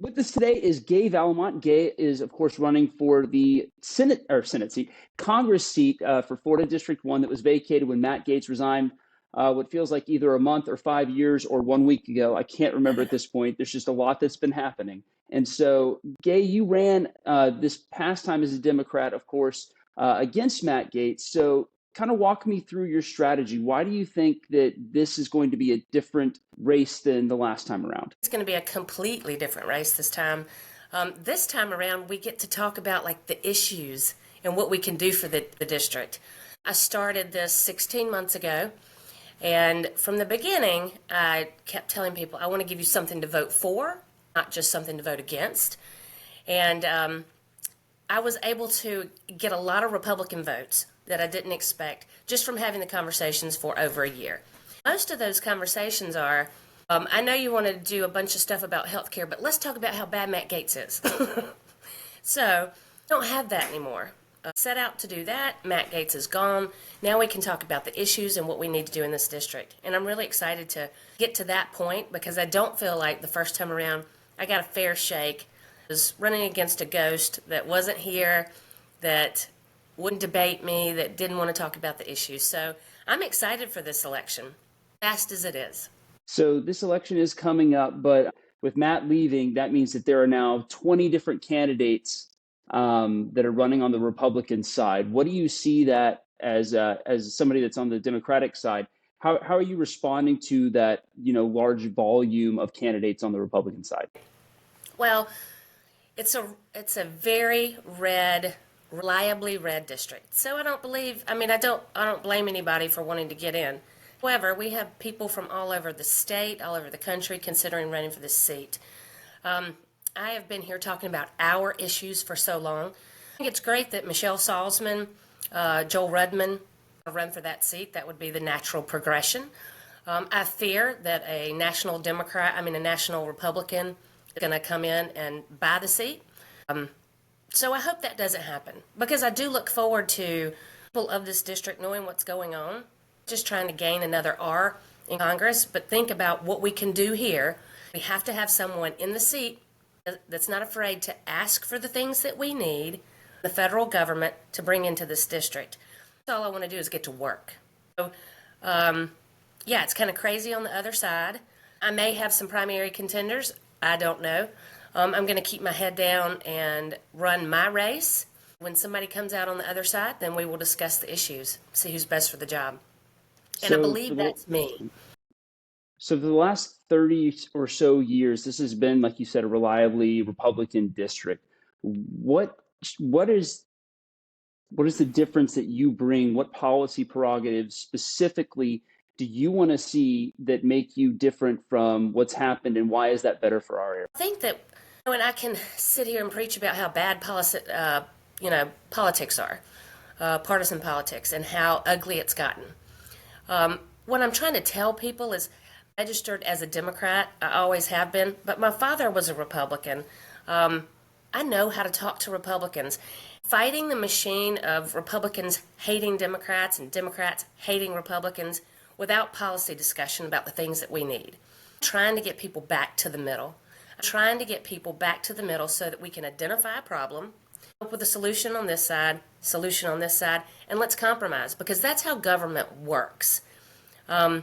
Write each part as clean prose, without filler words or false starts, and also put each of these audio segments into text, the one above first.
With us today is Gay Valimont. Gay is, of course, running for the Senate seat, Congress seat for Florida District 1 that was vacated when Matt Gaetz resigned what feels like either a month or 5 years or 1 week ago. I can't remember at this point. There's just a lot that's been happening. And so, Gay, you ran this past time as a Democrat, of course, against Matt Gaetz. So kind of walk me through your strategy. Why do you think that this is going to be a different race than the last time around? It's going to be a completely different race this time. This time around, we get to talk about like the issues and what we can do for the district. I started this 16 months ago, and from the beginning, I kept telling people, I want to give you something to vote for, not just something to vote against. And I was able to get a lot of Republican votes that I didn't expect just from having the conversations for over a year. Most of those conversations are, I know you want to do a bunch of stuff about healthcare, but let's talk about how bad Matt Gaetz is. So, don't have that anymore. Set out to do that. Matt Gaetz is gone. Now we can talk about the issues and what we need to do in this district. And I'm really excited to get to that point because I don't feel like the first time around I got a fair shake. I was running against a ghost that wasn't here, that wouldn't debate me, that didn't want to talk about the issues. So I'm excited for this election, fast as it is. So this election is coming up, but with Matt leaving, that means that there are now 20 different candidates that are running on the Republican side. What do you see that as somebody that's on the Democratic side? How are you responding to that, large volume of candidates on the Republican side? Well, it's a very reliably red district. So I don't blame anybody for wanting to get in. However, we have people from all over the state, all over the country considering running for this seat. I have been here talking about our issues for so long. I think it's great that Michelle Salzman, Joel Rudman run for that seat. That would be the natural progression. I fear that a national Republican is going to come in and buy the seat. So I hope that doesn't happen because I do look forward to people of this district knowing what's going on, just trying to gain another R in Congress, but think about what we can do here. We have to have someone in the seat that's not afraid to ask for the things that we need, the federal government, to bring into this district. All I want to do is get to work. So, it's kind of crazy on the other side. I may have some primary contenders. I don't know. I'm going to keep my head down and run my race. When somebody comes out on the other side, then we will discuss the issues, see who's best for the job. And I believe that's me. So for the last 30 or so years, this has been, like you said, a reliably Republican district. What is the difference that you bring? What policy prerogatives specifically do you want to see that make you different from what's happened, and why is that better for our area? I think that when I can sit here and preach about how bad politics are, partisan politics, and how ugly it's gotten. What I'm trying to tell people is registered as a Democrat. I always have been, but my father was a Republican. I know how to talk to Republicans. Fighting the machine of Republicans hating Democrats and Democrats hating Republicans without policy discussion about the things that we need. Trying to get people back to the middle. Trying to get people back to the middle so that we can identify a problem, come up with a solution on this side, and let's compromise, because that's how government works. And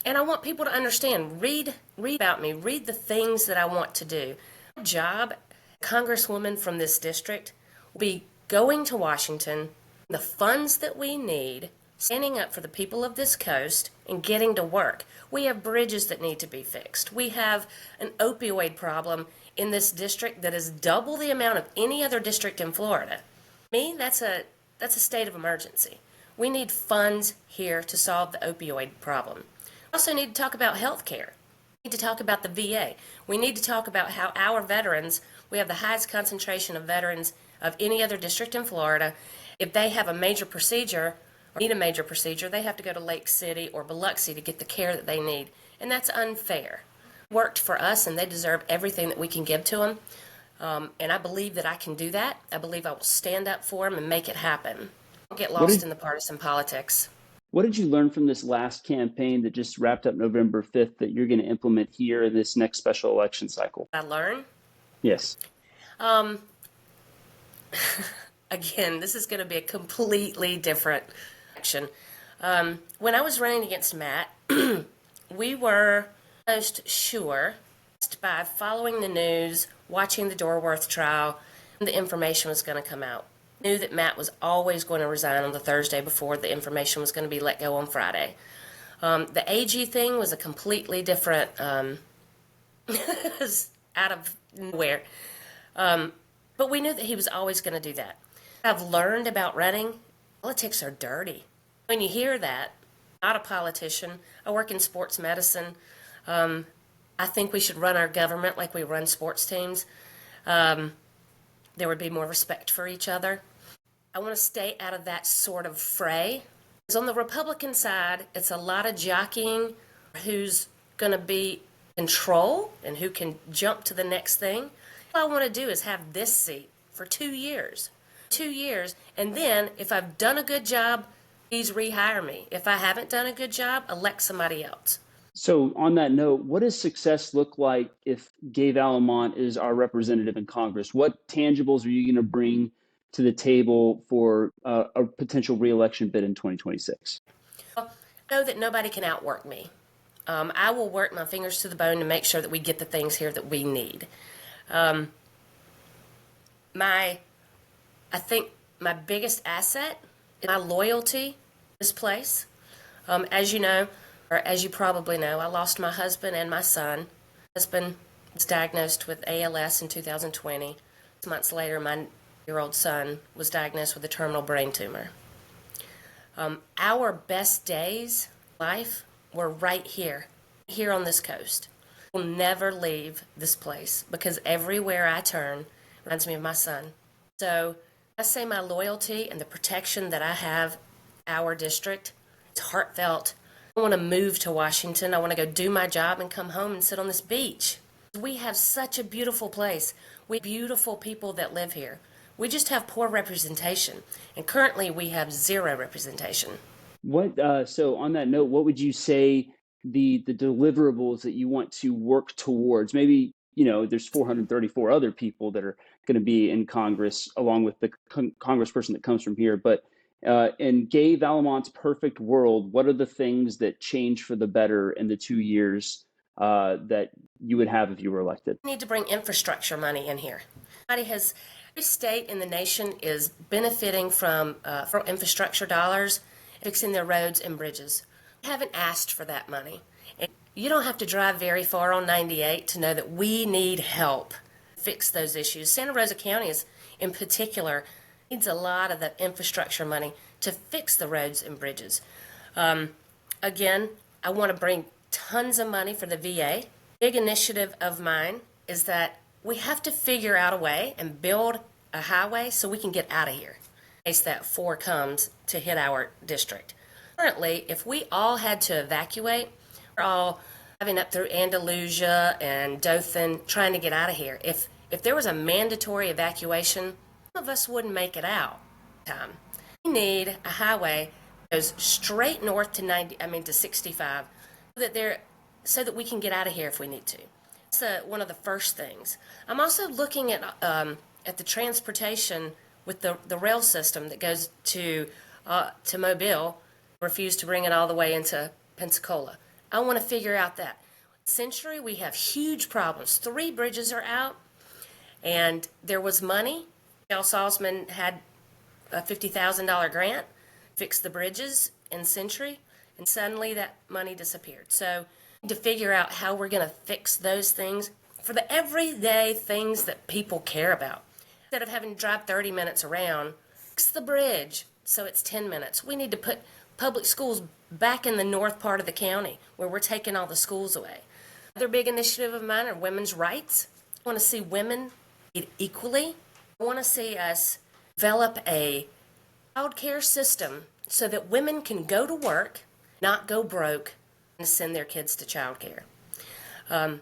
I want people to understand, read about me, read the things that I want to do. My job, Congresswoman from this district, will be going to Washington, the funds that we need, standing up for the people of this coast, and getting to work. We have bridges that need to be fixed. We have an opioid problem in this district that is double the amount of any other district in Florida. To me, that's a state of emergency. We need funds here to solve the opioid problem. We also need to talk about health care. We need to talk about the VA. We need to talk about how our veterans, we have the highest concentration of veterans of any other district in Florida. If they have a major procedure or need a major procedure, they have to go to Lake City or Biloxi to get the care that they need. And that's unfair. It worked for us, and they deserve everything that we can give to them. And I believe that I can do that. I believe I will stand up for them and make it happen. Don't get lost in the partisan politics. What did you learn from this last campaign that just wrapped up November 5th that you're going to implement here in this next special election cycle? I learned. Yes. Um, Again, this is going to be a completely different action. When I was running against Matt, we were almost sure, just by following the news, watching the Dorworth trial, the information was going to come out. Knew that Matt was always going to resign on the Thursday before the information was going to be let go on Friday. The AG thing was a completely different, was out of nowhere. But we knew that he was always going to do that. I've learned about running. Politics are dirty. When you hear that, not a politician. I work in sports medicine. I think we should run our government like we run sports teams. There would be more respect for each other. I want to stay out of that sort of fray. Because on the Republican side, it's a lot of jockeying who's going to be in control and who can jump to the next thing. All I want to do is have this seat for 2 years. 2 years, and then if I've done a good job, please rehire me. If I haven't done a good job, elect somebody else. So on that note, what does success look like if Gay Valimont is our representative in Congress? What tangibles are you going to bring to the table for a potential reelection bid in 2026? Well, I know that nobody can outwork me. I will work my fingers to the bone to make sure that we get the things here that we need. I think my biggest asset is my loyalty to this place. As you know, or as you probably know, I lost my husband and my son. My husband was diagnosed with ALS in 2020. 6 months later, my 9-year-old son was diagnosed with a terminal brain tumor. Our best days in life were right here on this coast. We'll never leave this place because everywhere I turn reminds me of my son. So I say my loyalty and the protection that I have our district, it's heartfelt. I want to move to Washington. I want to go do my job and come home and sit on this beach. We have such a beautiful place. We have beautiful people that live here. We just have poor representation. And currently we have zero representation. So on that note, what would you say the deliverables that you want to work towards? Maybe, there's 434 other people that are going to be in Congress along with the congressperson that comes from here. But in Gay Valimont's perfect world, what are the things that change for the better in the 2 years that you would have if you were elected? We need to bring infrastructure money in here. Every state in the nation is benefiting from infrastructure dollars, fixing their roads and bridges. We haven't asked for that money. And you don't have to drive very far on 98 to know that we need help to fix those issues. Santa Rosa County in particular needs a lot of the infrastructure money to fix the roads and bridges. Again, I want to bring tons of money for the VA. Big initiative of mine is that we have to figure out a way and build a highway so we can get out of here in case that 4 comes to hit our district. Currently, if we all had to evacuate, we're all driving up through Andalusia and Dothan trying to get out of here. If there was a mandatory evacuation, some of us wouldn't make it out. We need a highway that goes straight north to 65, so that we can get out of here if we need to. That's one of the first things. I'm also looking at the transportation with the rail system that goes to Mobile. Refuse to bring it all the way into Pensacola. I want to figure out that. Century, we have huge problems. 3 bridges are out, and there was money. Al Salzman had a $50,000 grant, fix the bridges in Century, and suddenly that money disappeared. So we need to figure out how we're going to fix those things for the everyday things that people care about. Instead of having to drive 30 minutes around, fix the bridge so it's 10 minutes. We need to put public schools back in the north part of the county where we're taking all the schools away. Another big initiative of mine are women's rights. I want to see women treated equally. I want to see us develop a child care system so that women can go to work, not go broke, and send their kids to child care. And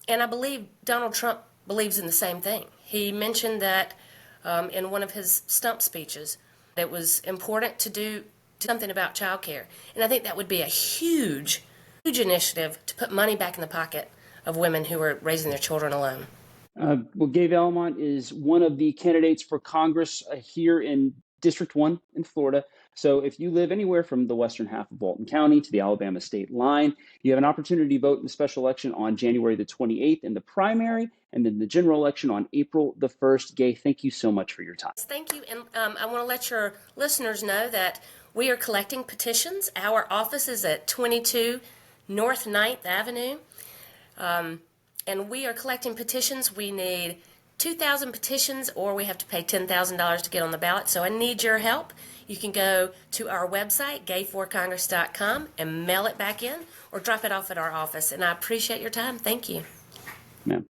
I believe Donald Trump believes in the same thing. He mentioned that in one of his stump speeches, that it was important to do something about childcare. And I think that would be a huge, huge initiative to put money back in the pocket of women who are raising their children alone. Well, Gay Valimont is one of the candidates for Congress here in District 1 in Florida. So if you live anywhere from the western half of Walton County to the Alabama state line, you have an opportunity to vote in the special election on January the 28th in the primary, and then the general election on April the 1st. Gay, thank you so much for your time. Thank you. And I want to let your listeners know that we are collecting petitions. Our office is at 22 North 9th Avenue. And we are collecting petitions. We need 2,000 petitions, or we have to pay $10,000 to get on the ballot. So I need your help. You can go to our website, gay4congress.com, and mail it back in, or drop it off at our office. And I appreciate your time. Thank you. Ma'am.